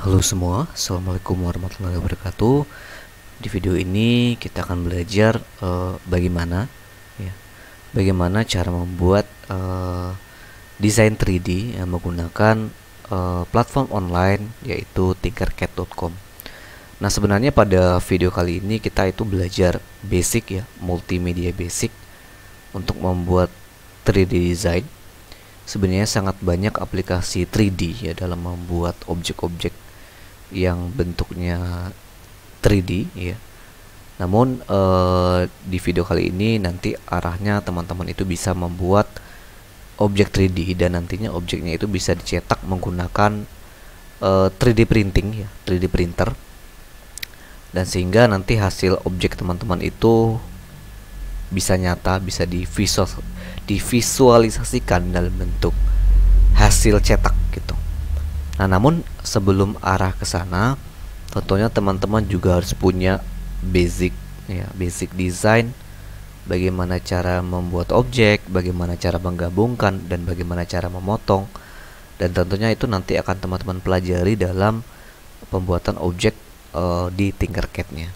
Halo semua, assalamualaikum warahmatullahi wabarakatuh. Di video ini kita akan belajar bagaimana cara membuat desain 3D yang menggunakan platform online yaitu tinkercad.com. Nah, sebenarnya pada video kali ini kita itu belajar basic multimedia basic untuk membuat 3D design. Sebenarnya sangat banyak aplikasi 3D dalam membuat objek-objek yang bentuknya 3D Namun di video kali ini nanti arahnya teman-teman itu bisa membuat objek 3D dan nantinya objeknya itu bisa dicetak menggunakan 3D printing 3D printer, dan sehingga nanti hasil objek teman-teman itu bisa nyata, bisa divisualisasikan dalam bentuk hasil cetak gitu. Nah, namun sebelum arah ke sana, tentunya teman-teman juga harus punya basic design, bagaimana cara membuat objek, bagaimana cara menggabungkan, dan bagaimana cara memotong. Dan tentunya itu nanti akan teman-teman pelajari dalam pembuatan objek di Tinkercad-nya.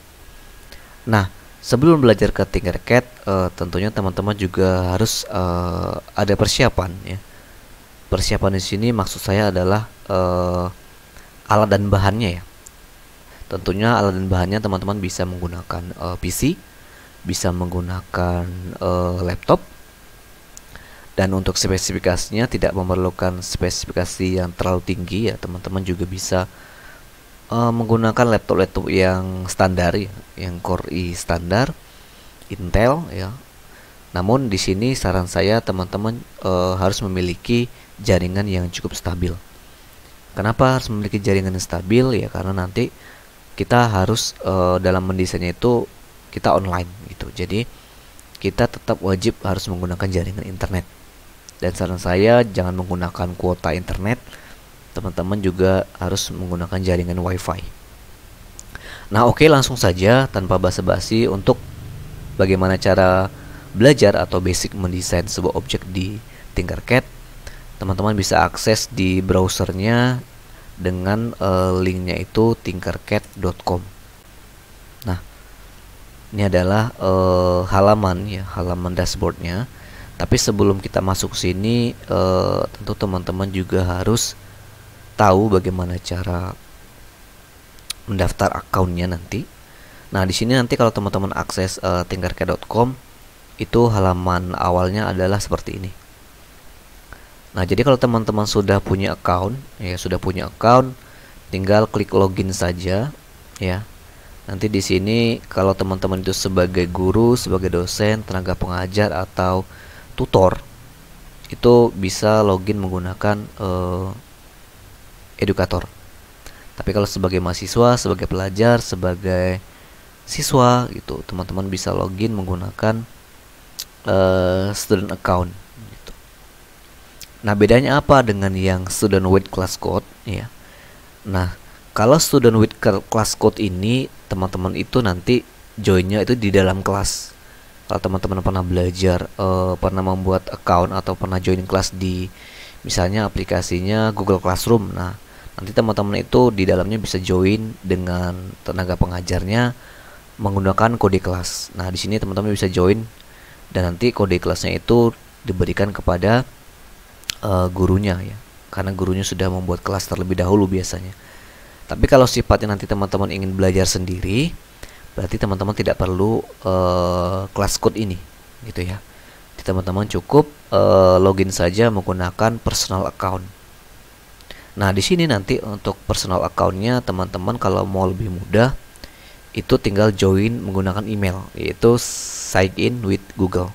Nah, sebelum belajar ke Tinkercad, tentunya teman-teman juga harus ada persiapan Persiapan di sini maksud saya adalah alat dan bahannya. Tentunya alat dan bahannya teman-teman bisa menggunakan PC, bisa menggunakan laptop, dan untuk spesifikasinya tidak memerlukan spesifikasi yang terlalu tinggi teman-teman juga bisa menggunakan laptop yang standar yang Core i standar Intel Namun di sini saran saya teman-teman harus memiliki jaringan yang cukup stabil. Kenapa harus memiliki jaringan yang stabil? Karena nanti kita harus dalam mendesainnya itu kita online gitu. Jadi kita tetap wajib harus menggunakan jaringan internet. Dan saran saya jangan menggunakan kuota internet. Teman-teman juga harus menggunakan jaringan WiFi. Nah, oke, langsung saja tanpa basa-basi untuk bagaimana cara belajar atau basic mendesain sebuah objek di Tinkercad. Teman-teman bisa akses di browsernya dengan linknya itu tinkercad.com. Nah, ini adalah halaman dashboardnya. Tapi sebelum kita masuk sini, tentu teman-teman juga harus tahu bagaimana cara mendaftar akunnya nanti. Nah, di sini nanti kalau teman-teman akses tinkercad.com, itu halaman awalnya adalah seperti ini. Nah, jadi kalau teman-teman sudah punya account, tinggal klik login saja Nanti di sini kalau teman-teman itu sebagai guru, sebagai dosen, tenaga pengajar atau tutor, itu bisa login menggunakan edukator. Tapi kalau sebagai mahasiswa, sebagai pelajar, sebagai siswa gitu, teman-teman bisa login menggunakan student account gitu. Nah, bedanya apa dengan yang student with class code Nah, kalau student with class code ini teman-teman itu nanti joinnya itu di dalam kelas. Kalau teman-teman pernah belajar, pernah membuat account atau pernah join kelas di misalnya aplikasinya Google Classroom, nah nanti teman-teman itu di dalamnya bisa join dengan tenaga pengajarnya menggunakan kode kelas. Nah, di sini teman-teman bisa join dan nanti kode kelasnya itu diberikan kepada gurunya karena gurunya sudah membuat kelas terlebih dahulu biasanya. Tapi kalau sifatnya nanti teman-teman ingin belajar sendiri, berarti teman-teman tidak perlu kelas code ini gitu ya. Jadi teman-teman cukup login saja menggunakan personal account. Nah, di sini nanti untuk personal accountnya teman-teman kalau mau lebih mudah itu tinggal join menggunakan email, yaitu sign in with Google.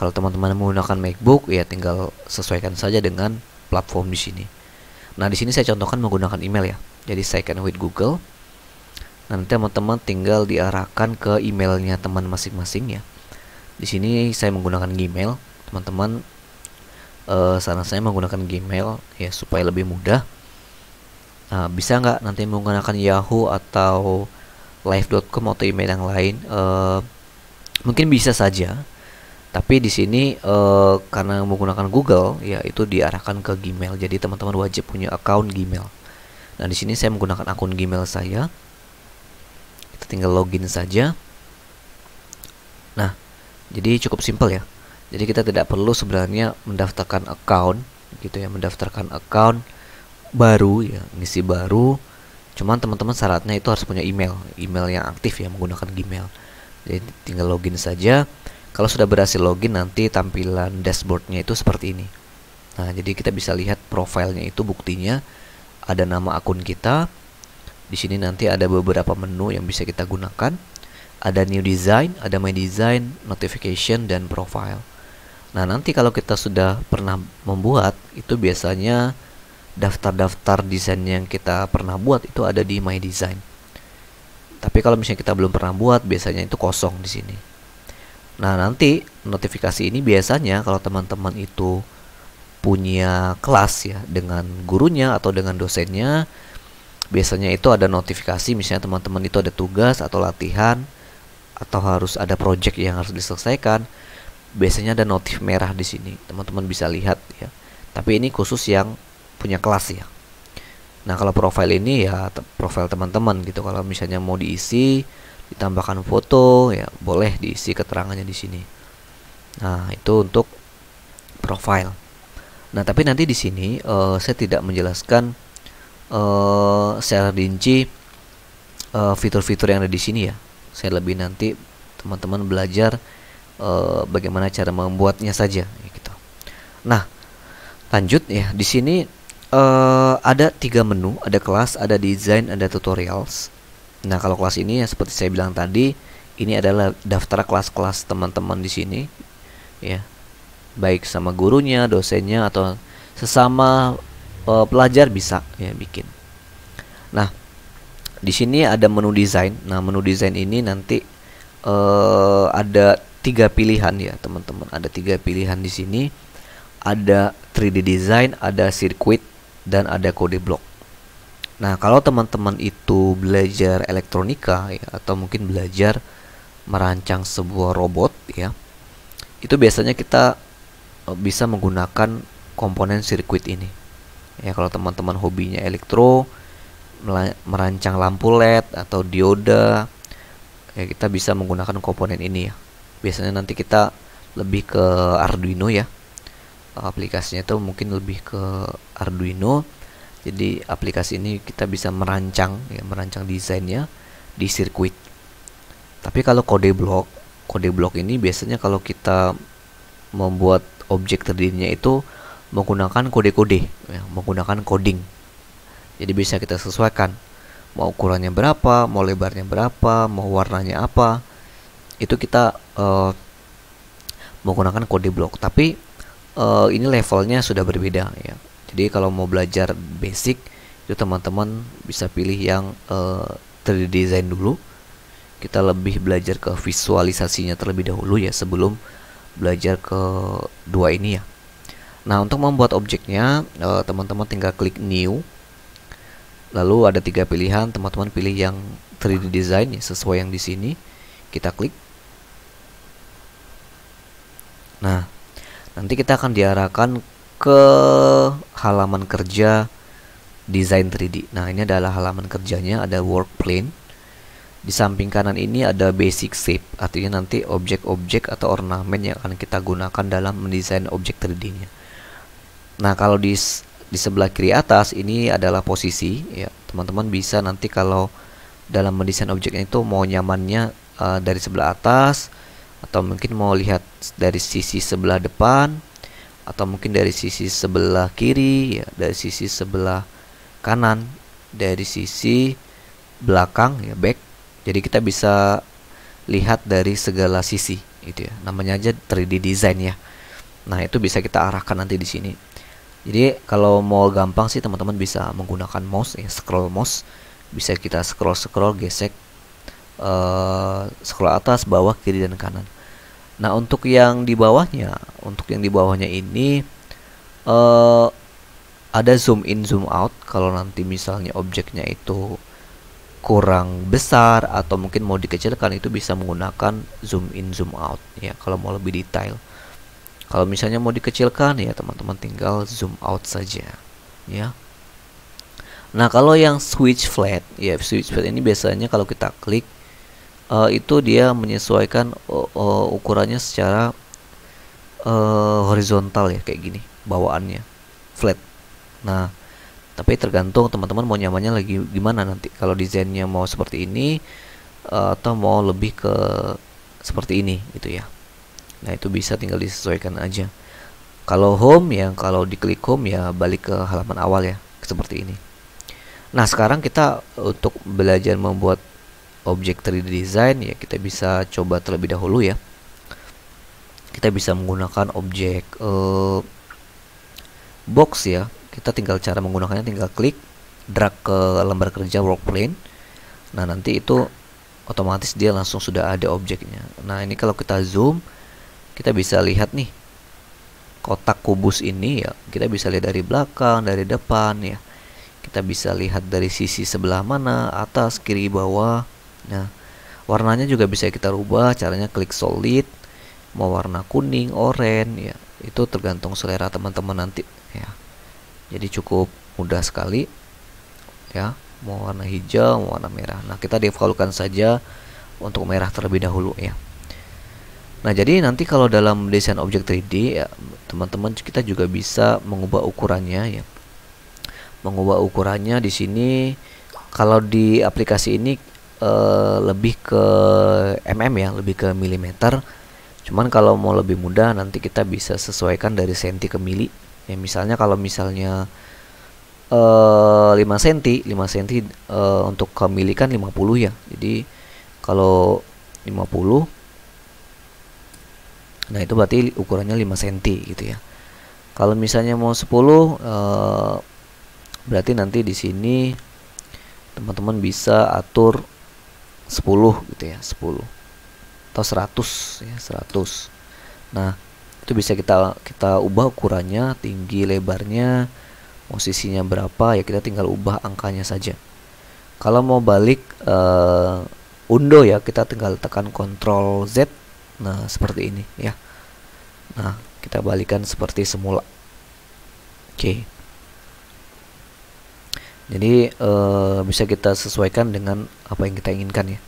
Kalau teman-teman menggunakan MacBook tinggal sesuaikan saja dengan platform di sini. Nah, di sini saya contohkan menggunakan email Jadi sign in with Google. Nanti teman-teman tinggal diarahkan ke emailnya teman masing-masing Di sini saya menggunakan Gmail. Teman-teman saran saya menggunakan Gmail supaya lebih mudah. Nah, bisa nggak nanti menggunakan Yahoo atau live.com atau email yang lain? Mungkin bisa saja. Tapi di sini karena menggunakan Google itu diarahkan ke Gmail. Jadi teman-teman wajib punya account Gmail. Nah, di sini saya menggunakan akun Gmail saya. Kita tinggal login saja. Nah, jadi cukup simpel ya. Jadi kita tidak perlu sebenarnya mendaftarkan account gitu ya, mendaftarkan account baru ya, ngisi baru. Cuman teman-teman syaratnya itu harus punya email yang aktif ya, menggunakan Gmail. Jadi tinggal login saja. Kalau sudah berhasil login, nanti tampilan dashboardnya itu seperti ini. Nah, jadi kita bisa lihat profilnya itu, buktinya ada nama akun kita. Di sini nanti ada beberapa menu yang bisa kita gunakan. Ada new design, ada my design, notification, dan profile. Nah, nanti kalau kita sudah pernah membuat, itu biasanya daftar-daftar desain yang kita pernah buat itu ada di my design. Tapi kalau misalnya kita belum pernah buat, biasanya itu kosong di sini. Nah, nanti notifikasi ini biasanya kalau teman-teman itu punya kelas ya dengan gurunya atau dengan dosennya, biasanya itu ada notifikasi, misalnya teman-teman itu ada tugas atau latihan atau harus ada project yang harus diselesaikan. Biasanya ada notif merah di sini, teman-teman bisa lihat ya. Tapi ini khusus yang punya kelas ya. Nah, kalau profile ini ya profile teman-teman gitu. Kalau misalnya mau diisi, ditambahkan foto ya, boleh diisi keterangannya di sini. Nah, itu untuk profile. Nah, tapi nanti di sini saya tidak menjelaskan secara rinci fitur-fitur yang ada di sini ya. Saya lebih nanti teman-teman belajar bagaimana cara membuatnya saja gitu. Nah, lanjut ya. Di sini ada 3 menu, ada kelas, ada design, ada tutorials. Nah, kalau kelas ini ya seperti saya bilang tadi, ini adalah daftar kelas-kelas teman-teman di sini ya. Baik sama gurunya, dosennya, atau sesama pelajar bisa ya bikin. Nah, di sini ada menu desain. Nah, menu desain ini nanti ada 3 pilihan ya, teman-teman. Ada 3 pilihan di sini. Ada 3D design, ada circuit, dan ada kode blok. Nah, kalau teman-teman itu belajar elektronika ya, atau mungkin belajar merancang sebuah robot ya, itu biasanya kita bisa menggunakan komponen sirkuit ini. Ya, kalau teman-teman hobinya elektro, merancang lampu LED atau dioda, ya kita bisa menggunakan komponen ini ya. Biasanya nanti kita lebih ke Arduino ya. Aplikasinya itu mungkin lebih ke Arduino. Jadi aplikasi ini kita bisa merancang ya, merancang desainnya di sirkuit. Tapi kalau kode blok ini biasanya kalau kita membuat objek 3D-nya itu menggunakan kode-kode ya, menggunakan coding. Jadi bisa kita sesuaikan mau ukurannya berapa, mau lebarnya berapa, mau warnanya apa. Itu kita menggunakan kode blok. Tapi ini levelnya sudah berbeda ya. Jadi kalau mau belajar basic itu teman-teman bisa pilih yang 3D design dulu. Kita lebih belajar ke visualisasinya terlebih dahulu ya sebelum belajar ke dua ini ya. Nah, untuk membuat objeknya teman-teman tinggal klik new. Lalu ada 3 pilihan, teman-teman pilih yang 3D design ya, sesuai yang di sini. Kita klik. Nah, nanti kita akan diarahkan ke halaman kerja desain 3D. Nah, ini adalah halaman kerjanya, ada work plane. Di samping kanan ini ada basic shape, artinya nanti objek-objek atau ornamen yang akan kita gunakan dalam mendesain objek 3D-nya. Nah, kalau di sebelah kiri atas ini adalah posisi ya. Teman-teman bisa nanti kalau dalam mendesain objeknya itu mau nyamannya dari sebelah atas, atau mungkin mau lihat dari sisi sebelah depan, atau mungkin dari sisi sebelah kiri ya, dari sisi sebelah kanan, dari sisi belakang ya, back. Jadi kita bisa lihat dari segala sisi gitu ya. Namanya aja 3D design ya. Nah, itu bisa kita arahkan nanti di sini. Jadi kalau mau gampang sih teman-teman bisa menggunakan mouse ya, scroll mouse. Bisa kita scroll gesek, scroll atas, bawah, kiri, dan kanan. Nah, untuk yang di bawahnya ini ada zoom in zoom out. Kalau nanti misalnya objeknya itu kurang besar atau mungkin mau dikecilkan, itu bisa menggunakan zoom in zoom out ya, kalau mau lebih detail. Kalau misalnya mau dikecilkan ya teman-teman tinggal zoom out saja ya. Nah, kalau yang switch flat, ya switch flat ini biasanya kalau kita klik itu dia menyesuaikan ukurannya secara horizontal ya, kayak gini bawaannya flat. Nah, tapi tergantung teman-teman mau nyamannya lagi gimana nanti. Kalau desainnya mau seperti ini atau mau lebih ke seperti ini gitu ya. Nah, itu bisa tinggal disesuaikan aja. Kalau home ya, kalau diklik home ya balik ke halaman awal ya, seperti ini. Nah, sekarang kita untuk belajar membuat objek 3D design ya, kita bisa coba terlebih dahulu ya. Kita bisa menggunakan objek box ya. Kita tinggal cara menggunakannya tinggal klik drag ke lembar kerja work plane. Nah, nanti itu otomatis dia langsung sudah ada objeknya. Nah, ini kalau kita zoom kita bisa lihat nih kotak kubus ini ya, kita bisa lihat dari belakang, dari depan ya. Kita bisa lihat dari sisi sebelah mana, atas, kiri, bawah. Nah, warnanya juga bisa kita rubah, caranya klik solid, mau warna kuning, oranye ya. Itu tergantung selera teman-teman nanti ya. Jadi cukup mudah sekali ya, mau warna hijau, mau warna merah. Nah, kita defaultkan saja untuk merah terlebih dahulu ya. Nah, jadi nanti kalau dalam desain objek 3D ya, teman-teman kita juga bisa mengubah ukurannya ya. Mengubah ukurannya di sini kalau di aplikasi ini lebih ke mm ya, lebih ke milimeter. Cuman kalau mau lebih mudah nanti kita bisa sesuaikan dari senti ke mili. Ya, misalnya kalau misalnya 5 cm, 5 cm untuk ke mili kan 50 ya. Jadi kalau 50, nah itu berarti ukurannya 5 cm gitu ya. Kalau misalnya mau 10 berarti nanti di sini teman-teman bisa atur 10 gitu ya, 10 atau 100 ya, 100. Nah, itu bisa kita ubah ukurannya, tinggi, lebarnya, posisinya berapa ya, kita tinggal ubah angkanya saja. Kalau mau balik undo ya, kita tinggal tekan Ctrl Z. Nah, seperti ini ya. Nah, kita balikan seperti semula. Oke. Jadi bisa kita sesuaikan dengan apa yang kita inginkan ya.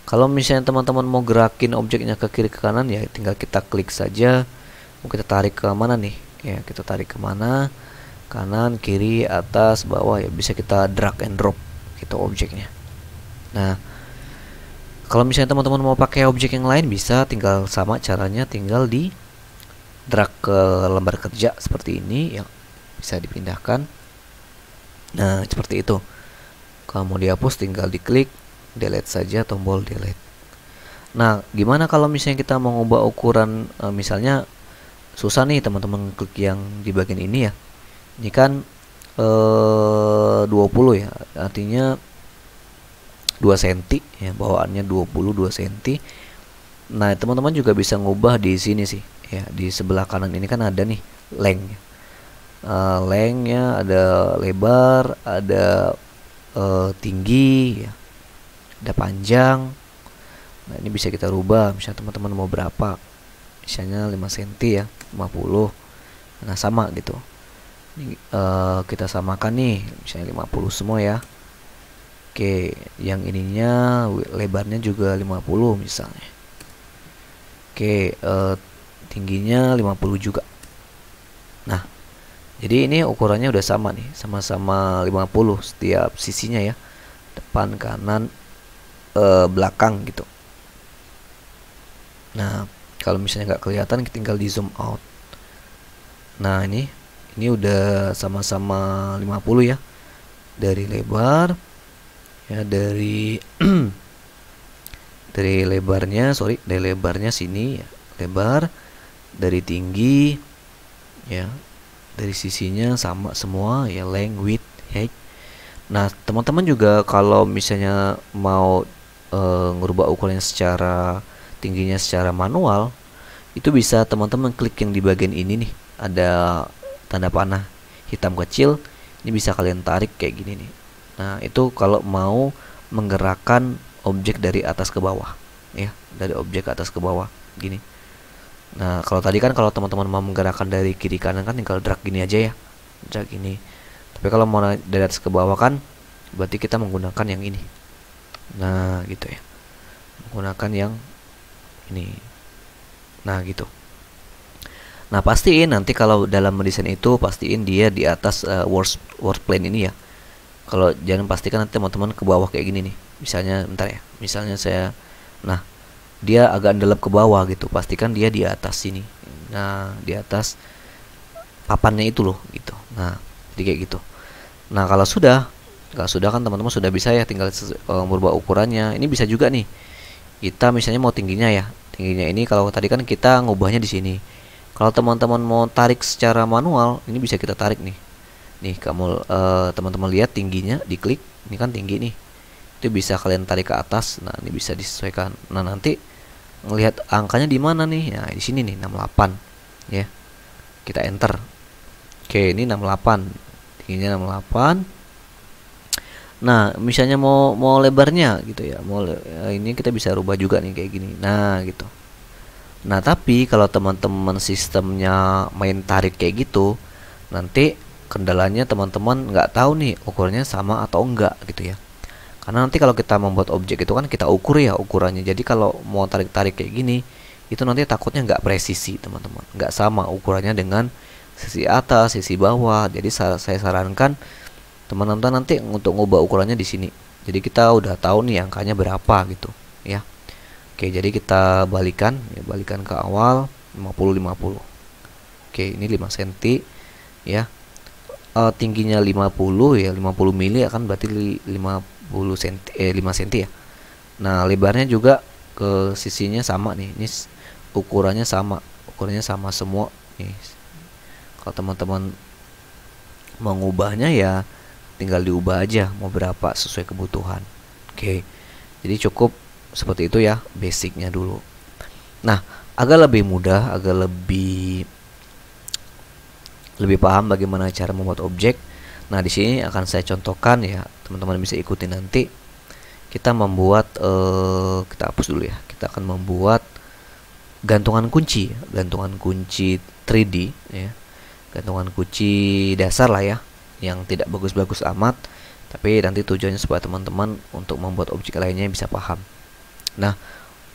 Kalau misalnya teman-teman mau gerakin objeknya ke kiri ke kanan ya, tinggal kita klik saja. Mau kita tarik ke mana nih? Ya, kita tarik ke mana? Kanan, kiri, atas, bawah ya, bisa kita drag and drop gitu objeknya. Nah, kalau misalnya teman-teman mau pakai objek yang lain bisa tinggal sama caranya, tinggal di drag ke lembar kerja seperti ini ya, bisa dipindahkan. Nah, seperti itu. Kalau mau dihapus tinggal diklik delete saja, tombol delete. Nah, gimana kalau misalnya kita mau ngubah ukuran misalnya susah nih teman-teman klik yang di bagian ini ya. Ini kan 20 ya, artinya 2 cm ya, bawaannya 22 cm. Nah, teman-teman juga bisa ngubah di sini sih ya, di sebelah kanan ini kan ada nih length. Lengthnya ada lebar, ada tinggi ya, ada panjang. Nah, ini bisa kita rubah, misalnya teman-teman mau berapa, misalnya 5 cm ya, 50. Nah, sama gitu. Ini kita samakan nih, misalnya 50 semua ya. Oke, yang ininya lebarnya juga 50 misalnya. Oke, tingginya 50 juga. Nah, jadi ini ukurannya udah sama nih, sama-sama 50 setiap sisinya ya, depan, kanan, belakang gitu. Nah, kalau misalnya nggak kelihatan tinggal di zoom out. Nah, ini udah sama-sama 50 ya, dari lebar ya, dari dari lebarnya sini ya, lebar, dari tinggi ya, dari sisinya sama semua ya, length, width, height. Nah, teman-teman juga kalau misalnya mau ngerubah ukurannya secara tingginya secara manual, itu bisa teman-teman klik yang di bagian ini nih, ada tanda panah hitam kecil. Ini bisa kalian tarik kayak gini nih. Nah, itu kalau mau menggerakkan objek dari atas ke bawah ya, dari objek ke atas ke bawah gini. Nah, kalau tadi kan kalau teman-teman mau menggerakkan dari kiri kanan kan tinggal drag gini aja ya, drag gini. Tapi kalau mau dari atas ke bawah kan berarti kita menggunakan yang ini. Nah gitu ya, menggunakan yang ini. Nah gitu. Nah pastiin nanti kalau dalam mendesain itu pastiin dia di atas work plane ini ya. Kalau jangan pastikan nanti teman-teman ke bawah kayak gini nih. Misalnya bentar ya. Misalnya saya, nah dia agak dalam ke bawah gitu. Pastikan dia di atas sini. Nah di atas papannya itu loh gitu. Nah jadi kayak gitu. Nah kalau sudah kan teman-teman sudah bisa ya, tinggal merubah ukurannya. Ini bisa juga nih. Kita misalnya mau tingginya ya. Tingginya ini kalau tadi kan kita ngubahnya di sini. Kalau teman-teman mau tarik secara manual, ini bisa kita tarik nih. Nih kamu teman-teman lihat tingginya, diklik, ini kan tinggi nih. Itu bisa kalian tarik ke atas. Nah, ini bisa disesuaikan. Nah, nanti ngelihat angkanya di mana nih? Nah, di sini nih 68 ya. Kita enter. Oke, ini 68. Tingginya 68. Nah, misalnya mau lebarnya gitu ya. Ini kita bisa rubah juga nih kayak gini. Nah, gitu. Nah, tapi kalau teman-teman sistemnya main tarik kayak gitu, nanti kendalanya teman-teman nggak tahu nih ukurannya sama atau enggak gitu ya. Karena nanti kalau kita membuat objek itu kan kita ukur ya ukurannya. Jadi kalau mau tarik-tarik kayak gini, itu nanti takutnya nggak presisi teman-teman, nggak sama ukurannya dengan sisi atas, sisi bawah. Jadi saya sarankan teman-teman nanti untuk ngubah ukurannya di sini. Jadi kita udah tahu nih angkanya berapa gitu ya. Oke, jadi kita balikan ya, balikan ke awal 50-50. Oke, ini 5 cm ya. Tingginya 50 ya, 50 mili akan berarti 50 cm 5 cm ya. Nah, lebarnya juga ke sisinya sama nih. Ini ukurannya sama semua nih. Kalau teman-teman mau ngubahnya ya tinggal diubah aja mau berapa sesuai kebutuhan. Oke. Jadi cukup seperti itu ya basicnya dulu. Nah, agak lebih mudah, agak lebih paham bagaimana cara membuat objek. Nah, di sini akan saya contohkan ya, teman-teman bisa ikuti nanti. Kita membuat kita hapus dulu ya. Kita akan membuat gantungan kunci 3D ya. Gantungan kunci dasar lah ya, yang tidak bagus-bagus amat, tapi nanti tujuannya supaya teman-teman untuk membuat objek lainnya bisa paham. Nah,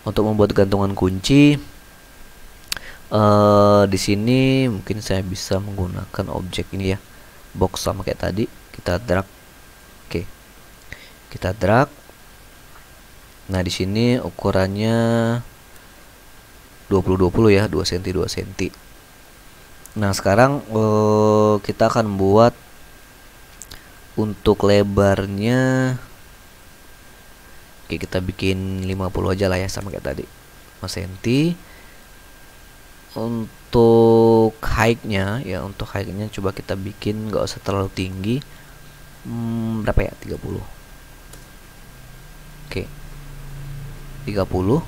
untuk membuat gantungan kunci di sini mungkin saya bisa menggunakan objek ini ya, box sama kayak tadi. Kita drag. Oke, kita drag. Nah, di sini ukurannya 20-20 ya, 2 cm 2 cm. Nah, sekarang kita akan buat untuk lebarnya. Oke, kita bikin 50 aja lah ya, sama kayak tadi, 5 cm. Untuk height-nya ya, coba kita bikin nggak usah terlalu tinggi. Berapa ya? 30. Oke, 30.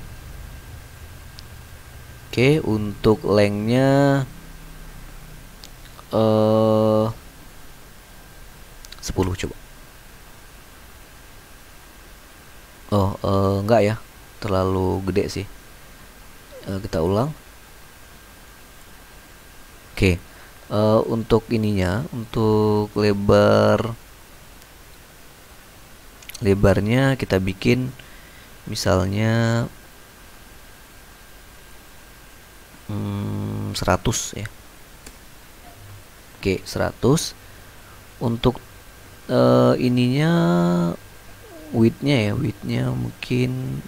Oke, untuk lengthnya 10 coba. Enggak ya, terlalu gede sih. Kita ulang. Oke, untuk ininya, untuk lebarnya kita bikin misalnya 100 ya. Oke, 100. Untuk ininya widthnya mungkin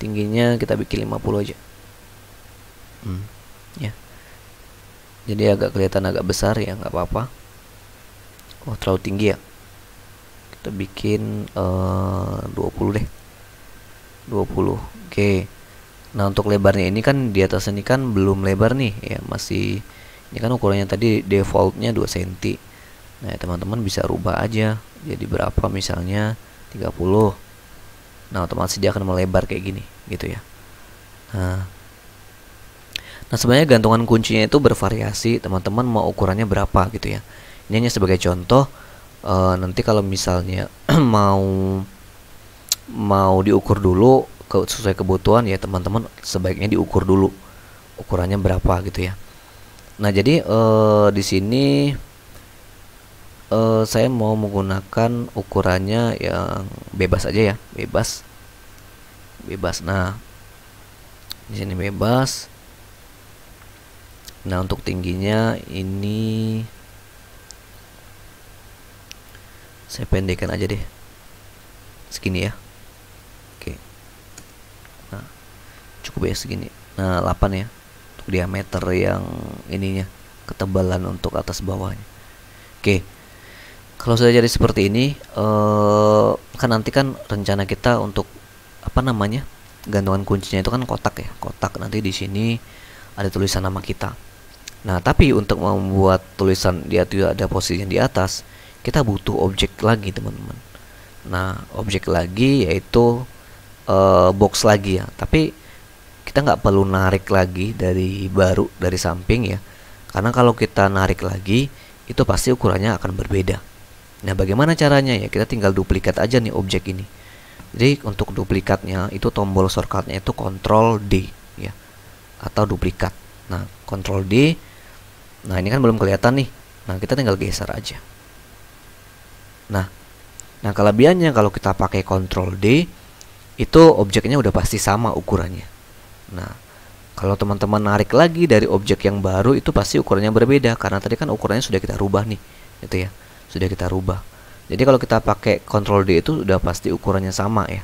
tingginya kita bikin 50 aja. Ya, jadi agak kelihatan agak besar ya, nggak apa-apa. Terlalu tinggi ya, kita bikin 20 deh, 20. Oke. Nah, untuk lebarnya ini kan di atas ini kan belum lebar nih ya, masih, ini kan ukurannya tadi defaultnya 2 cm. Nah, teman-teman bisa rubah aja jadi berapa, misalnya 30. Nah, otomatis dia akan melebar kayak gini gitu ya. Nah, sebenarnya gantungan kuncinya itu bervariasi, teman-teman mau ukurannya berapa gitu ya. Ini hanya sebagai contoh. Nanti kalau misalnya mau diukur dulu sesuai kebutuhan ya, teman-teman sebaiknya diukur dulu ukurannya berapa gitu ya. Nah, jadi di sini saya mau menggunakan ukurannya yang bebas aja ya, bebas. Nah, di sini bebas. Nah, untuk tingginya ini saya pendekkan aja deh, segini ya. Oke. Nah, cukup ya segini. Nah, 8 ya untuk diameter yang ininya, ketebalan untuk atas bawahnya. Oke. Kalau sudah jadi seperti ini, kan nanti kan rencana kita untuk apa namanya, gantungan kuncinya itu kan kotak ya, kotak. Nanti di sini ada tulisan nama kita. Nah, tapi untuk membuat tulisan dia tidak ada posisinya di atas, kita butuh objek lagi, teman-teman. Nah, objek lagi yaitu box lagi ya. Tapi kita nggak perlu narik lagi dari baru dari samping ya, karena kalau kita narik lagi itu pasti ukurannya akan berbeda. Nah, bagaimana caranya ya? Kita tinggal duplikat aja nih objek ini. Jadi untuk duplikatnya itu tombol shortcutnya itu Ctrl D ya, atau duplikat. Nah, Ctrl D. Nah, ini kan belum kelihatan nih. Nah, kita tinggal geser aja. Nah, kelebihannya kalau kita pakai Ctrl D itu objeknya udah pasti sama ukurannya. Nah, kalau teman-teman narik lagi dari objek yang baru itu pasti ukurannya berbeda, karena tadi kan ukurannya sudah kita rubah nih, itu ya, sudah kita rubah. Jadi kalau kita pakai Ctrl D itu udah pasti ukurannya sama ya.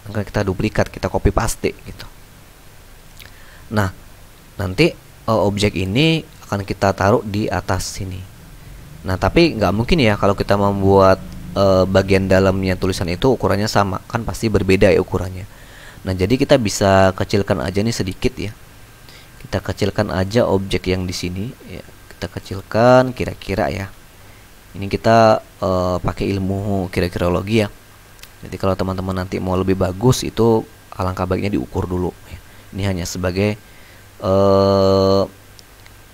Karena kita duplikat, kita copy paste gitu. Nah, nanti objek ini akan kita taruh di atas sini. Nah, tapi nggak mungkin ya kalau kita membuat bagian dalamnya tulisan itu ukurannya sama, kan pasti berbeda ya ukurannya. Nah, jadi kita bisa kecilkan aja nih sedikit ya. Kita kecilkan aja objek yang di sini ya. Kita kecilkan kira-kira ya. Ini kita pakai ilmu kira-kirologi ya. Jadi kalau teman-teman nanti mau lebih bagus itu alangkah baiknya diukur dulu ya. Ini hanya sebagai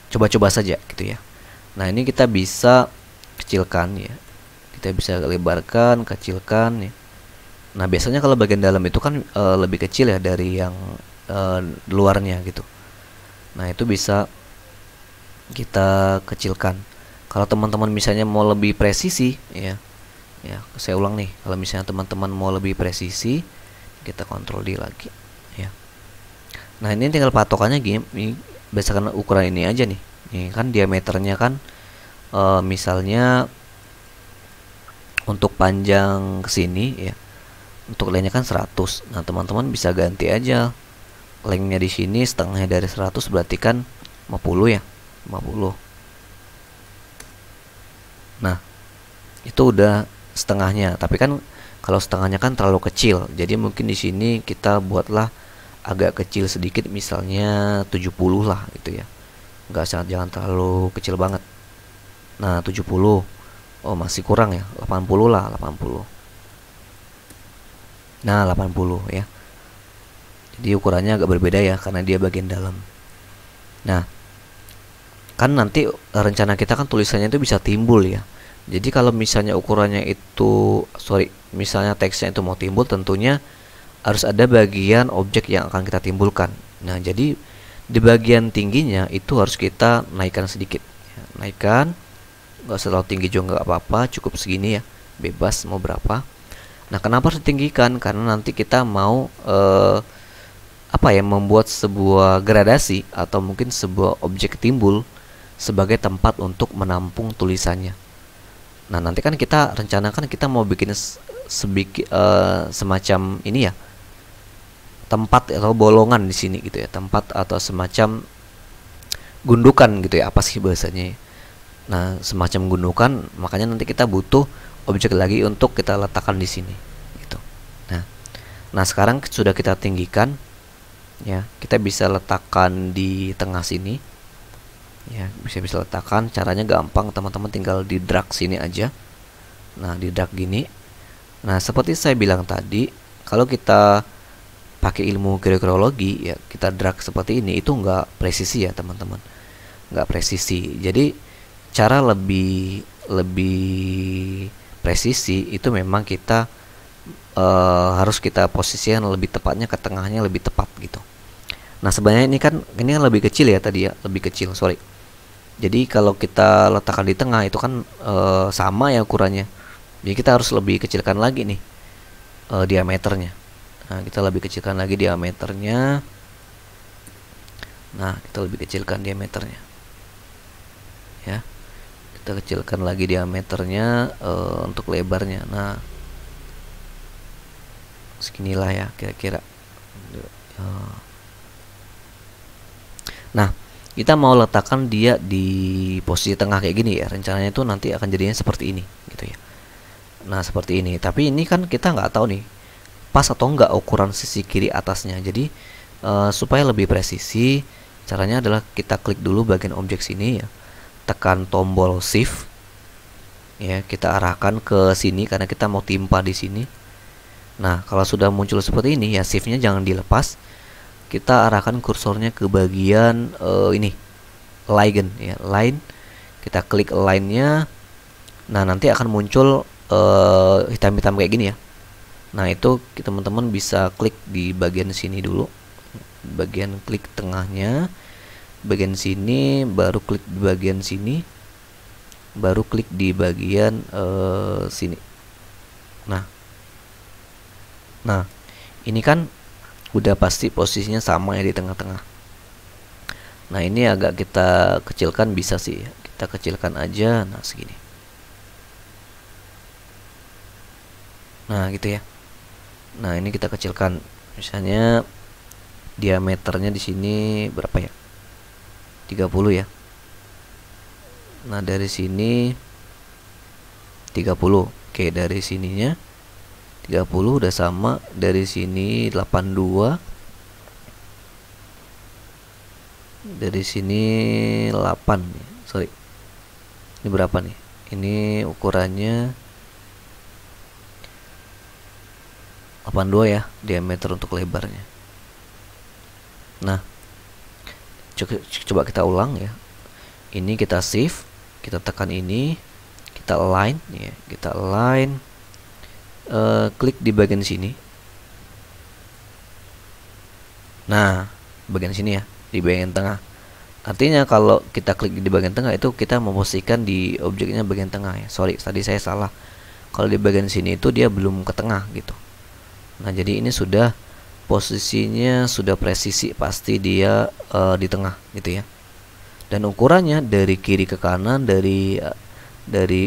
coba-coba saja gitu ya. Nah, ini kita bisa kecilkan ya. Kita bisa lebarkan, kecilkan ya. Nah, biasanya kalau bagian dalam itu kan lebih kecil ya dari yang luarnya gitu. Nah, itu bisa kita kecilkan. Kalau teman-teman misalnya mau lebih presisi ya. Ya, saya ulang nih. Kalau misalnya teman-teman mau lebih presisi, kita Ctrl D lagi ya. Nah, ini tinggal patokannya gini, berdasarkan ukuran ini aja nih. Ini kan diameternya kan misalnya untuk panjang ke sini ya. Untuk lengthnya kan 100. Nah, teman-teman bisa ganti aja lengthnya di sini, setengahnya dari 100 berarti kan 50 ya. 50. Nah, itu udah setengahnya. Tapi kan kalau setengahnya kan terlalu kecil. Jadi mungkin di sini kita buatlah agak kecil sedikit, misalnya 70 lah gitu ya. Jangan terlalu kecil banget. Nah, 70. Oh, masih kurang ya. 80 lah, 80. Nah, 80 ya. Jadi ukurannya agak berbeda ya karena dia bagian dalam. Nah, kan nanti rencana kita kan tulisannya itu bisa timbul ya. Jadi kalau misalnya ukurannya itu misalnya teksnya itu mau timbul, tentunya harus ada bagian objek yang akan kita timbulkan. Nah, jadi di bagian tingginya itu harus kita naikkan sedikit ya. Naikkan, nggak terlalu tinggi juga nggak apa-apa, cukup segini ya, bebas mau berapa. Nah, kenapa harus ditinggikan? Karena nanti kita mau membuat sebuah gradasi atau mungkin sebuah objek timbul sebagai tempat untuk menampung tulisannya. Nah, nanti kan kita rencanakan kita mau bikin semacam ini ya, tempat atau bolongan di sini gitu ya, tempat atau semacam gundukan gitu ya, apa sih bahasanya? Nah, semacam gundukan, makanya nanti kita butuh objek lagi untuk kita letakkan di sini gitu. Nah, sekarang sudah kita tinggikan ya, kita bisa letakkan di tengah sini ya, bisa letakkan. Caranya gampang, teman-teman tinggal di drag sini aja. Nah, di drag gini. Nah, seperti saya bilang tadi, kalau kita pakai ilmu kira-kirologi ya, kita drag seperti ini itu nggak presisi ya teman-teman, nggak presisi. Jadi cara lebih presisi itu memang kita harus kita posisikan lebih tepatnya ke tengahnya, lebih tepat gitu. Nah, sebenarnya ini kan lebih kecil ya tadi ya, lebih kecil, sorry. Jadi kalau kita letakkan di tengah itu kan sama ya ukurannya. Jadi kita harus lebih kecilkan lagi nih diameternya. Nah, kita lebih kecilkan lagi diameternya. Nah, kita lebih kecilkan diameternya. Ya. Kita kecilkan lagi diameternya untuk lebarnya. Nah, seginilah ya kira-kira. Nah, kita mau letakkan dia di posisi tengah kayak gini ya. Rencananya itu nanti akan jadinya seperti ini gitu ya. Nah, seperti ini. Tapi ini kan kita nggak tahu nih pas atau enggak ukuran sisi kiri atasnya. Jadi supaya lebih presisi, caranya adalah kita klik dulu bagian objek sini ya. Tekan tombol shift. Ya, kita arahkan ke sini karena kita mau timpa di sini. Nah, kalau sudah muncul seperti ini ya shift-nya jangan dilepas. Kita arahkan kursornya ke bagian ini line ya, line. Kita klik line-nya. Nah, nanti akan muncul hitam-hitam kayak gini ya. Nah, itu teman-teman bisa klik di bagian sini dulu. Bagian klik tengahnya. Bagian sini, baru klik di bagian sini. Baru klik di bagian sini. Nah, ini kan udah pasti posisinya sama ya di tengah-tengah. Nah, ini agak kita kecilkan bisa sih. Kita kecilkan aja. Nah, segini. Nah, gitu ya. Nah, ini kita kecilkan. Misalnya diameternya di sini berapa ya? 30 ya. Nah, dari sini 30. Oke, dari sininya 30 udah sama. Dari sini 82. Dari sini 8. Sorry. Ini berapa nih? Ini ukurannya 82 ya, diameter untuk lebarnya. Nah, coba kita ulang ya. Ini kita save, kita tekan ini, kita align ya, kita align. Klik di bagian sini. Nah, bagian sini ya, di bagian tengah. Artinya kalau kita klik di bagian tengah itu kita memposisikan di objeknya bagian tengah ya. Sorry, tadi saya salah. Kalau di bagian sini itu dia belum ke tengah gitu. Nah, jadi ini sudah posisinya sudah presisi, pasti dia di tengah gitu ya. Dan ukurannya dari kiri ke kanan, dari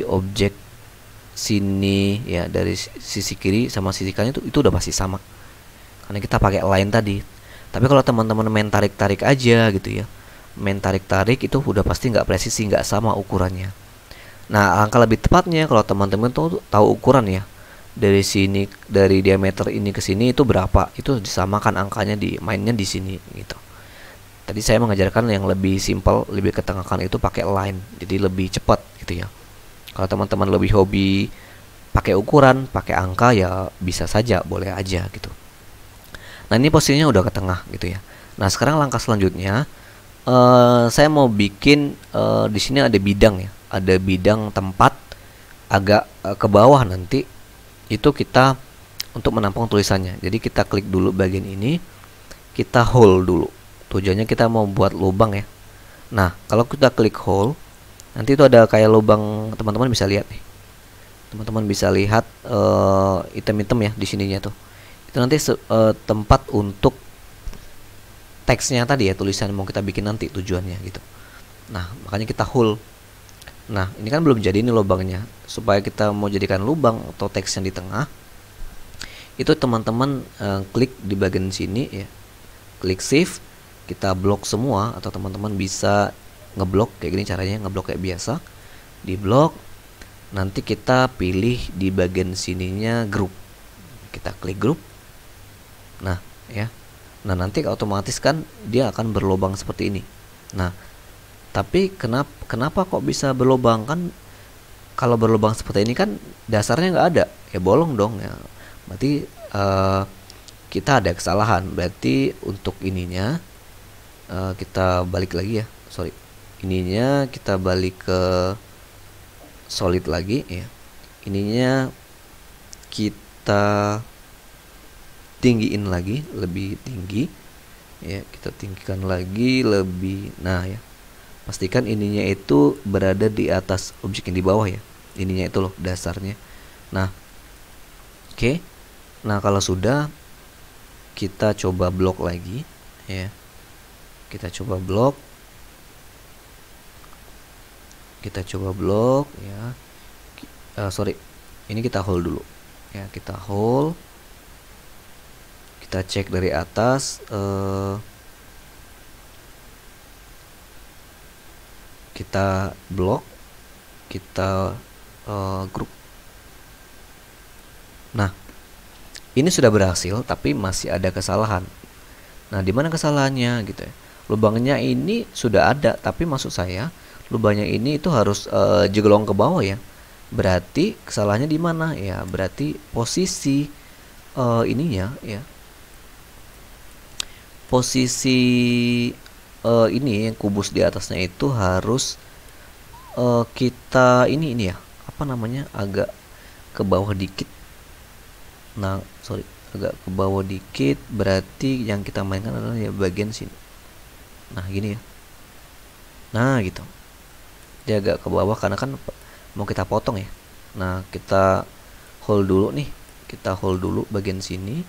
objek sini ya, dari sisi kiri sama sisi kanan itu udah pasti sama. Karena kita pakai line tadi. Tapi kalau teman-teman main tarik-tarik aja gitu ya, main tarik-tarik itu udah pasti nggak presisi, nggak sama ukurannya. Nah, angka lebih tepatnya kalau teman-teman tahu ukuran ya, dari sini, dari diameter ini ke sini itu berapa, itu disamakan angkanya di mainnya di sini gitu. Tadi saya mengajarkan yang lebih simpel, lebih ketengahkan itu pakai line, jadi lebih cepat gitu ya. Kalau teman-teman lebih hobi pakai ukuran, pakai angka ya bisa saja, boleh aja gitu. Nah, ini posisinya udah ke tengah gitu ya. Nah, sekarang langkah selanjutnya saya mau bikin di sini ada bidang ya, ada bidang tempat agak ke bawah nanti itu kita untuk menampung tulisannya. Jadi kita klik dulu bagian ini, kita hold dulu. Tujuannya kita mau buat lubang ya. Nah, kalau kita klik hold, nanti itu ada kayak lubang, teman-teman bisa lihat nih. Teman-teman bisa lihat item-item ya di sininya tuh. Itu nanti tempat untuk teksnya tadi ya, tulisan mau kita bikin nanti tujuannya gitu. Nah, makanya kita hold. Nah, ini kan belum jadi nih lubangnya. Supaya kita mau jadikan lubang atau teks yang di tengah, itu teman-teman klik di bagian sini ya. Klik save, kita blok semua, atau teman-teman bisa ngeblok kayak gini caranya, ngeblok kayak biasa. Di blok, nanti kita pilih di bagian sininya grup. Kita klik grup. Nah, ya. Nah, nanti otomatis kan dia akan berlubang seperti ini. Nah, tapi kenapa kok bisa berlubang? Kan kalau berlubang seperti ini kan dasarnya nggak ada, ya bolong dong ya. Berarti kita ada kesalahan. Berarti untuk ininya kita balik lagi ya. Sorry, ininya kita balik ke solid lagi ya. Ininya kita tinggiin lagi, lebih tinggi ya, kita tinggikan lagi lebih. Nah ya, Pastikan ininya itu berada di atas objek yang di bawah ya. Ininya itu loh dasarnya. Nah, oke. Nah, kalau sudah, kita coba blok lagi ya. Kita coba blok. Ya. Sorry. Ini kita hold dulu. Ya, kita hold. Kita cek dari atas, kita blok, kita grup. Nah, ini sudah berhasil, tapi masih ada kesalahan. Nah, di mana kesalahannya gitu ya? Lubangnya ini sudah ada, tapi maksud saya lubangnya ini itu harus jeglong ke bawah ya. Berarti kesalahannya di mana ya? Berarti posisi ininya ya. Posisi ini yang kubus di atasnya itu harus kita ini ya, apa namanya, agak ke bawah dikit. Nah, sorry, agak ke bawah dikit, berarti yang kita mainkan adalah ya bagian sini. Nah, gini ya. Nah, gitu. Dia agak ke bawah karena kan mau kita potong ya. Nah, kita hold dulu nih. Kita hold dulu bagian sini.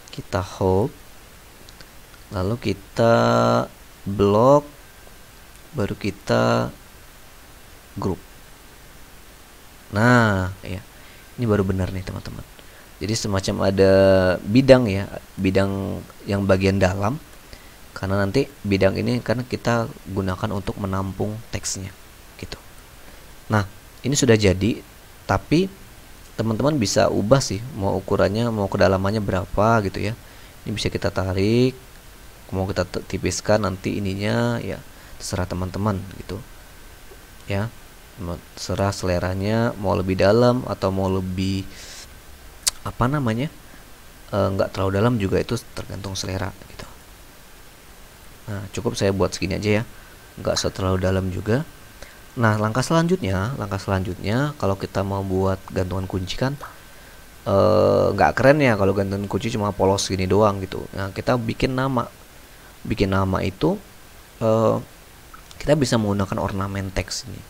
Kita hold. Lalu kita blok, baru kita grup. Nah, ya. Ini baru benar nih, teman-teman. Jadi semacam ada bidang ya, bidang yang bagian dalam. Karena nanti bidang ini kan kita gunakan untuk menampung teksnya gitu. Nah, ini sudah jadi, tapi teman-teman bisa ubah sih, mau ukurannya, mau kedalamannya berapa gitu ya. Ini bisa kita tarik, mau kita tipiskan nanti ininya ya, terserah teman-teman gitu ya. Terserah seleranya, mau lebih dalam atau mau lebih apa namanya, nggak terlalu dalam juga, itu tergantung selera gitu. Nah, cukup saya buat segini aja ya, nggak terlalu dalam juga. Nah, langkah selanjutnya kalau kita mau buat gantungan kunci kan nggak keren ya kalau gantungan kunci cuma polos gini doang gitu. Nah, kita bikin nama itu kita bisa menggunakan ornamen teks ini.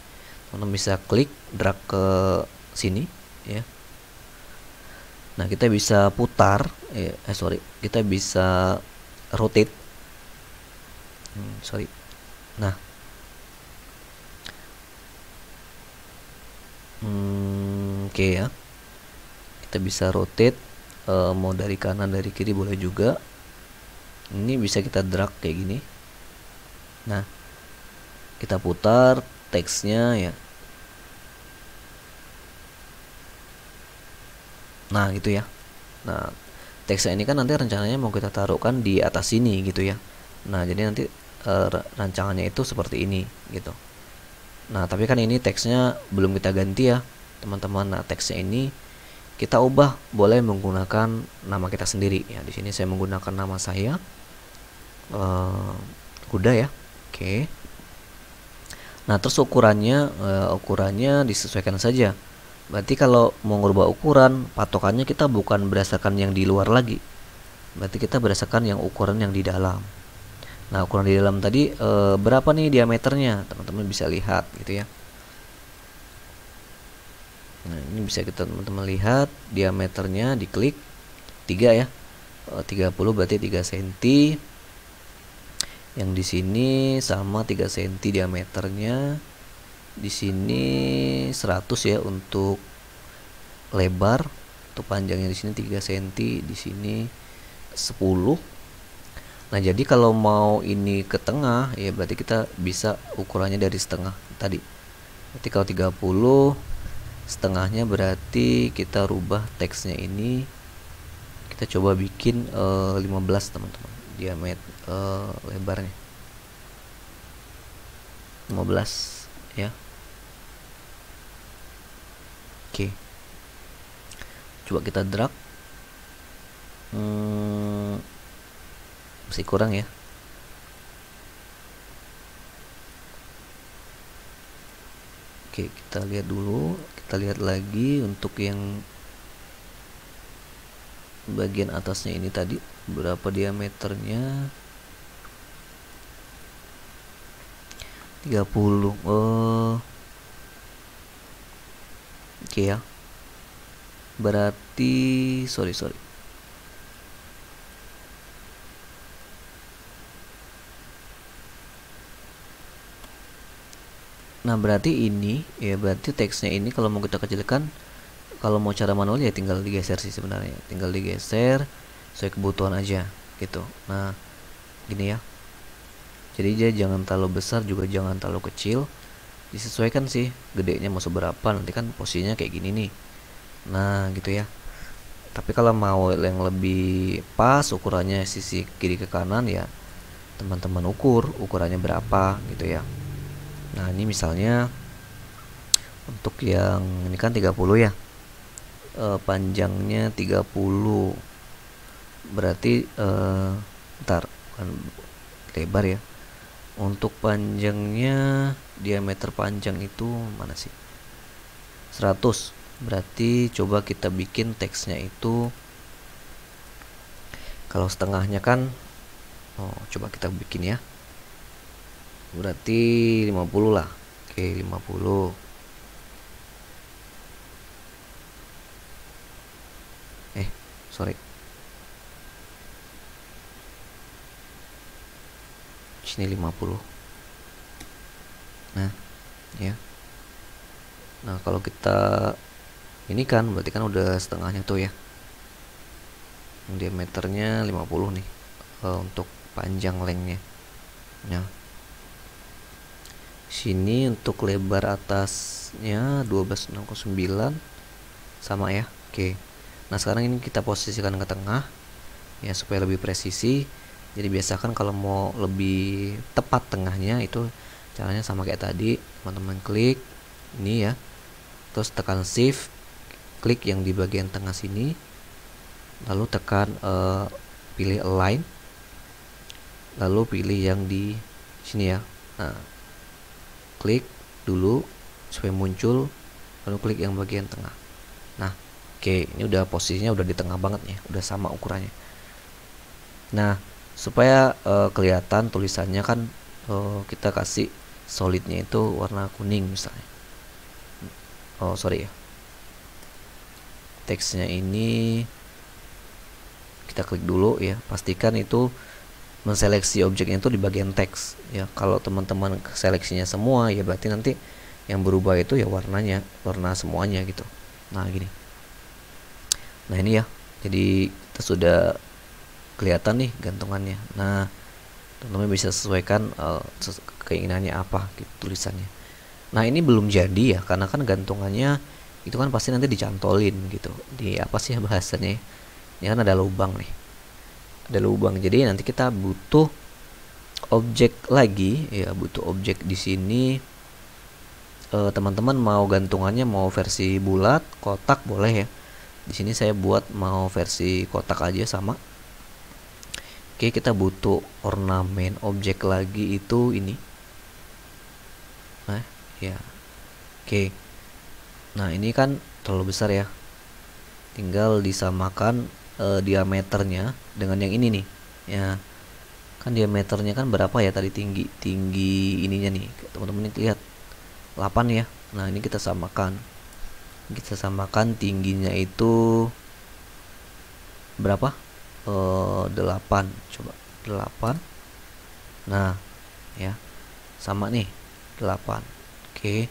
Teman-teman bisa klik, drag ke sini ya. Nah, kita bisa putar kita bisa rotate. Nah, oke ya. Kita bisa rotate, mau dari kanan dari kiri boleh juga. Ini bisa kita drag kayak gini. Nah, kita putar teksnya ya. Nah, gitu ya. Nah, teksnya ini kan nanti rencananya mau kita taruhkan di atas sini gitu ya. Nah, jadi nanti rancangannya itu seperti ini gitu. Nah, tapi kan ini teksnya belum kita ganti ya, teman-teman. Nah, teksnya ini kita ubah, boleh menggunakan nama kita sendiri ya. Di sini saya menggunakan nama saya, Kuda ya. Oke. Nah, terus ukurannya disesuaikan saja. Berarti kalau mau ngubah ukuran, patokannya kita bukan berdasarkan yang di luar lagi. Berarti kita berdasarkan yang ukuran yang di dalam. Nah, ukuran di dalam tadi berapa nih diameternya? Teman-teman bisa lihat gitu ya. Nah, ini bisa kita teman-teman lihat diameternya, diklik 3 ya. 30 berarti 3 cm. Yang di sini sama 3 cm diameternya. Di sini 100 ya untuk lebar. Untuk panjangnya di sini 3 cm, di sini 10. Nah, jadi kalau mau ini ke tengah ya berarti kita bisa ukurannya dari setengah tadi. Berarti kalau 30, setengahnya berarti kita rubah teksnya ini. Kita coba bikin 15 teman-teman, diameter lebarnya 15 ya. Oke. Coba kita drag. Masih kurang ya. Oke, kita lihat dulu. Kita lihat lagi untuk yang bagian atasnya ini tadi berapa diameternya. 30. Oke ya. Berarti sorry. Nah, berarti ini ya, berarti teksnya ini kalau mau kita kecilkan, kalau mau cara manual ya tinggal digeser sih sebenarnya. Tinggal digeser sesuai kebutuhan aja gitu. Nah, gini ya. Jadi dia jangan terlalu besar juga jangan terlalu kecil. Disesuaikan sih gedenya mau seberapa, nanti kan posisinya kayak gini nih. Nah, gitu ya. Tapi kalau mau yang lebih pas ukurannya sisi kiri ke kanan ya teman-teman ukur ukurannya berapa gitu ya. Nah, ini misalnya untuk yang ini kan 30 ya. Panjangnya 30. Berarti bentar, bukan lebar ya. Untuk panjangnya diameter panjang itu mana sih? 100. Berarti coba kita bikin teksnya itu kalau setengahnya kan coba kita bikin ya. Berarti 50 lah. Oke, 50. Sorry. Sini 50. Nah, ya. Nah, kalau kita ini kan berarti kan udah setengahnya tuh ya. Diameternya 50 nih. Untuk panjang lengthnya. Nah, sini untuk lebar atasnya 12,69 sama ya. Oke. Nah, sekarang ini kita posisikan ke tengah ya supaya lebih presisi. Jadi biasakan kalau mau lebih tepat tengahnya itu caranya sama kayak tadi, teman-teman klik ini ya. Terus tekan shift, klik yang di bagian tengah sini. Lalu tekan pilih align. Lalu pilih yang di sini ya. Nah, klik dulu supaya muncul, lalu klik yang bagian tengah. Nah, oke, ini udah posisinya udah di tengah banget ya, udah sama ukurannya. Nah, supaya kelihatan tulisannya kan kita kasih solidnya itu warna kuning misalnya. Sorry ya. Teksnya ini kita klik dulu ya, pastikan itu menseleksi objeknya itu di bagian teks ya. Kalau teman-teman seleksinya semua ya berarti nanti yang berubah itu ya warnanya, warna semuanya gitu. Nah, gini. Nah, ini ya. Jadi kita sudah kelihatan nih gantungannya. Nah, teman-teman bisa sesuaikan keinginannya apa gitu tulisannya. Nah, ini belum jadi ya karena kan gantungannya itu kan pasti nanti dicantolin gitu. Di apa sih bahasanya? Ini kan ada lubang nih. Ada lubang. Jadi nanti kita butuh objek lagi ya, butuh objek di sini. Teman-teman mau gantungannya mau versi bulat, kotak boleh ya. Di sini saya buat mau versi kotak aja sama. Oke, kita butuh ornamen objek lagi itu ini. Nah, ya. Oke. Nah, ini kan terlalu besar ya. Tinggal disamakan diameternya dengan yang ini nih. Ya. Kan diameternya kan berapa ya tadi tinggi ininya nih. Teman-teman lihat 8 ya. Nah, ini kita samakan. Kita samakan tingginya itu berapa? 8. Coba 8. Nah, ya. Sama nih 8. Oke.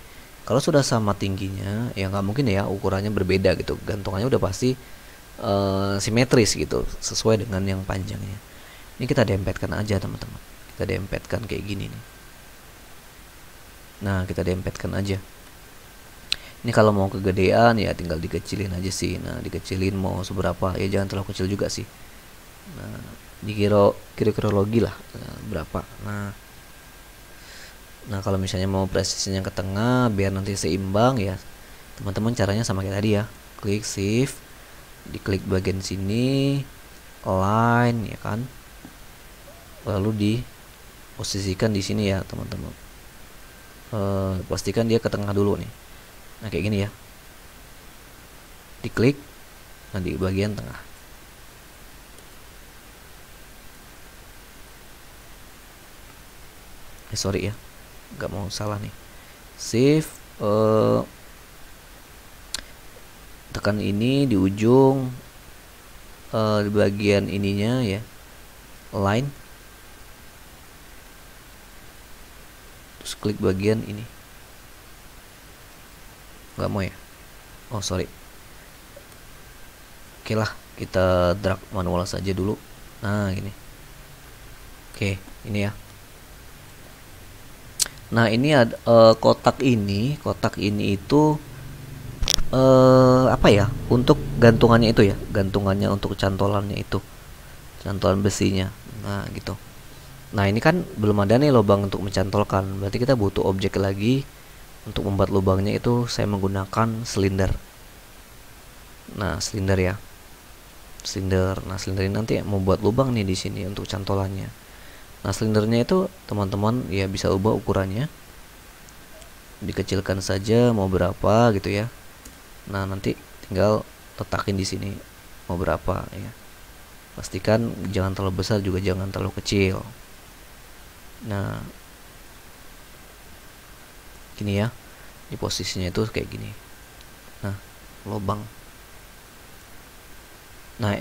Kalau sudah sama tingginya ya nggak mungkin ya ukurannya berbeda gitu. Gantungannya udah pasti simetris gitu sesuai dengan yang panjangnya. Ini kita dempetkan aja teman-teman. Kita dempetkan kayak gini nih. Nah, kita dempetkan aja. Ini kalau mau kegedean ya tinggal dikecilin aja sih. Nah, dikecilin mau seberapa ya jangan terlalu kecil juga sih. Nah, kira-kira logi lah berapa. Nah, kalau misalnya mau presisinya ke tengah biar nanti seimbang ya, teman-teman caranya sama kayak tadi ya. Klik shift, diklik bagian sini, align ya kan. Lalu diposisikan di sini ya, teman-teman. Pastikan dia ke tengah dulu nih. Nah, kayak gini ya. Diklik nah di bagian tengah. Sorry ya. nggak mau salah nih. Shift tekan ini di ujung, di bagian ininya ya, line, terus klik bagian ini. Nggak mau ya, oh sorry. Oke lah, kita drag manual saja dulu. Nah gini. Oke, ini ya. Nah ini ada kotak ini itu apa ya, untuk gantungannya itu ya, gantungannya untuk cantolannya itu, cantolan besinya. Nah gitu. Nah ini kan belum ada nih lubang untuk mencantolkan, berarti kita butuh objek lagi. Untuk membuat lubangnya itu saya menggunakan silinder. Nah silinder ya, silinder. Nah silinder ini nanti membuat lubang nih di sini untuk cantolannya. Nah silindernya itu teman-teman ya bisa ubah ukurannya, dikecilkan saja mau berapa gitu ya. Nah nanti tinggal letakin di sini mau berapa ya. Pastikan jangan terlalu besar juga jangan terlalu kecil. Nah gini ya, di posisinya itu kayak gini. Nah lubang. Nah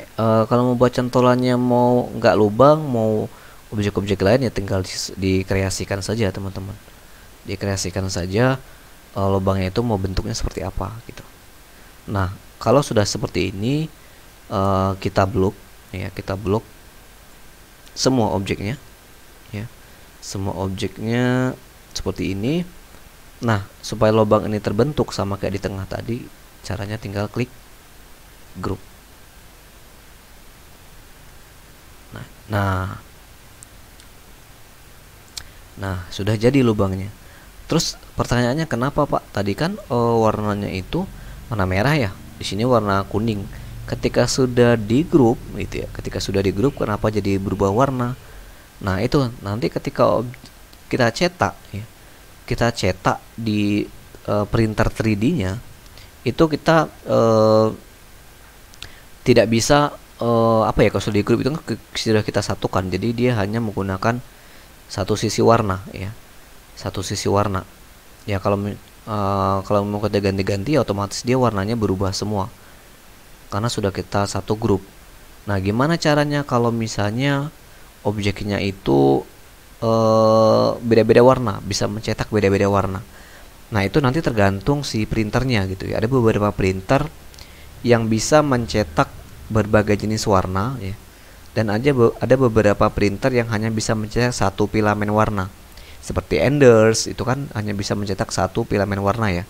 kalau mau buat cantolannya mau nggak lubang, mau objek-objek lain ya tinggal dikreasikan saja teman-teman. Dikreasikan saja lubangnya itu mau bentuknya seperti apa gitu. Nah kalau sudah seperti ini kita blok ya, kita blok semua objeknya ya, semua objeknya seperti ini. Nah supaya lubang ini terbentuk sama kayak di tengah tadi, caranya tinggal klik group. Nah sudah jadi lubangnya. Terus pertanyaannya kenapa Pak? Tadi kan warnanya itu warna merah ya. Di sini warna kuning. Ketika sudah di grup gitu ya. Ketika sudah di grup kenapa jadi berubah warna? Nah itu nanti ketika kita cetak ya, kita cetak di printer 3D-nya itu kita tidak bisa apa ya, kalau sudah di grup itu kan sudah kita satukan. Jadi dia hanya menggunakan satu sisi warna ya, satu sisi warna ya. Kalau mau kita ganti-ganti otomatis dia warnanya berubah semua karena sudah kita satu grup. Nah gimana caranya kalau misalnya objeknya itu beda-beda warna, bisa mencetak beda-beda warna? Nah itu nanti tergantung si printernya gitu ya. Ada beberapa printer yang bisa mencetak berbagai jenis warna ya, dan ada beberapa printer yang hanya bisa mencetak satu filamen warna. Seperti Enders itu kan hanya bisa mencetak satu filamen warna ya.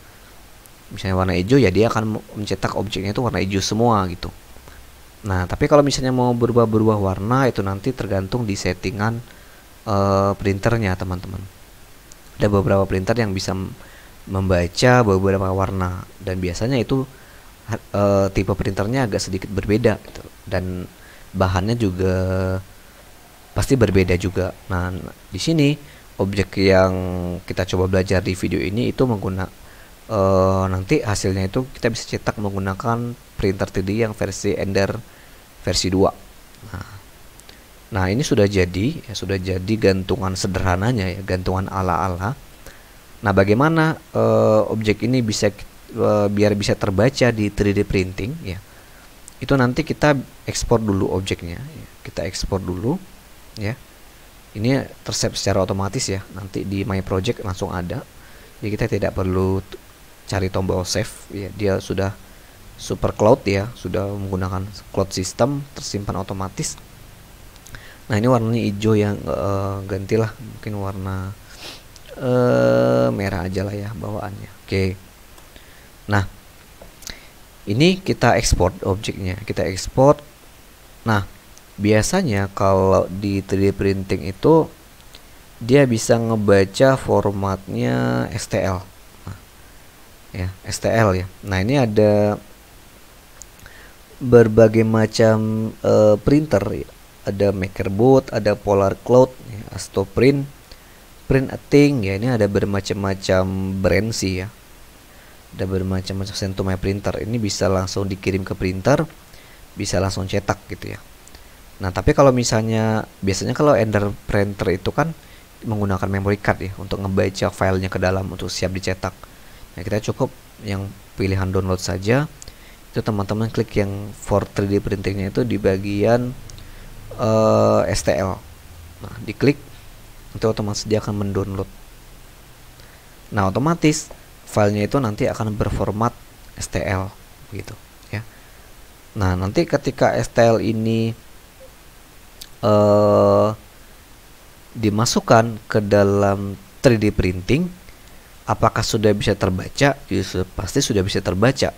Misalnya warna hijau ya dia akan mencetak objeknya itu warna hijau semua gitu. Nah tapi kalau misalnya mau berubah-berubah warna itu nanti tergantung di settingan printernya teman-teman. Ada beberapa printer yang bisa membaca beberapa warna, dan biasanya itu tipe printernya agak sedikit berbeda gitu. Dan bahannya juga pasti berbeda juga. Nah, di sini objek yang kita coba belajar di video ini itu menggunakan nanti hasilnya itu kita bisa cetak menggunakan printer 3D yang versi Ender versi 2. Nah, ini sudah jadi ya, sudah jadi gantungan sederhananya ya, gantungan ala-ala. Nah, bagaimana objek ini bisa biar bisa terbaca di 3D printing ya? Itu nanti kita ekspor dulu objeknya ya. Kita ekspor dulu ya. Ini tersave secara otomatis ya, nanti di my project langsung ada, jadi kita tidak perlu cari tombol save ya. Dia sudah super cloud ya, sudah menggunakan cloud system, tersimpan otomatis. Nah ini warnanya hijau yang gantilah mungkin warna merah aja lah ya bawaannya. Oke. Nah ini kita ekspor objeknya, kita ekspor. Nah biasanya kalau di 3D printing itu dia bisa ngebaca formatnya STL. Nah, ya STL ya. Nah ini ada berbagai macam printer ya. Ada MakerBot, ada Polar Cloud ya, Astoprint, Print-A-Thing ya. Ini ada bermacam-macam brand sih ya. Ada bermacam-macam send to my printer. Ini bisa langsung dikirim ke printer, bisa langsung cetak gitu ya. Nah tapi kalau misalnya biasanya kalau Ender printer itu kan menggunakan memory card ya untuk ngebaca filenya ke dalam untuk siap dicetak. Nah, kita cukup yang pilihan download saja. Itu teman-teman klik yang for 3D printingnya itu di bagian STL. Nah, diklik, itu otomatis dia akan mendownload. Nah, otomatis filenya itu nanti akan berformat STL gitu ya. Nah, nanti ketika STL ini dimasukkan ke dalam 3D printing, apakah sudah bisa terbaca? Ya, pasti sudah bisa terbaca.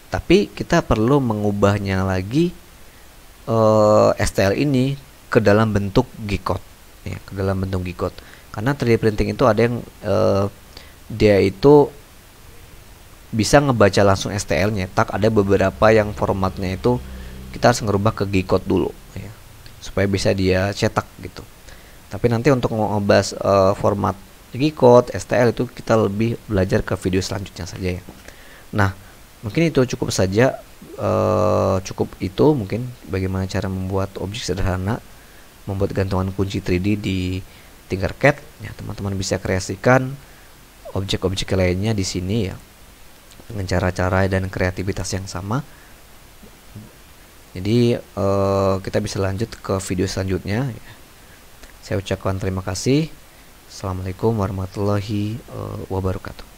Tapi kita perlu mengubahnya lagi STL ini ke dalam bentuk G-code ya, ke dalam bentuk G-code. Karena 3D printing itu ada yang dia itu bisa ngebaca langsung STL nyetak, ada beberapa yang formatnya itu kita harus ngerubah ke G-code dulu ya, supaya bisa dia cetak gitu. Tapi nanti untuk ngebahas format G-code, STL itu kita lebih belajar ke video selanjutnya saja ya. Nah, mungkin itu cukup saja, cukup itu mungkin bagaimana cara membuat objek sederhana, membuat gantungan kunci 3D di Tinkercad ya. Teman-teman bisa kreasikan objek-objek lainnya di sini ya, dengan cara-cara dan kreativitas yang sama. Jadi kita bisa lanjut ke video selanjutnya ya. Saya ucapkan terima kasih. Assalamualaikum warahmatullahi wabarakatuh.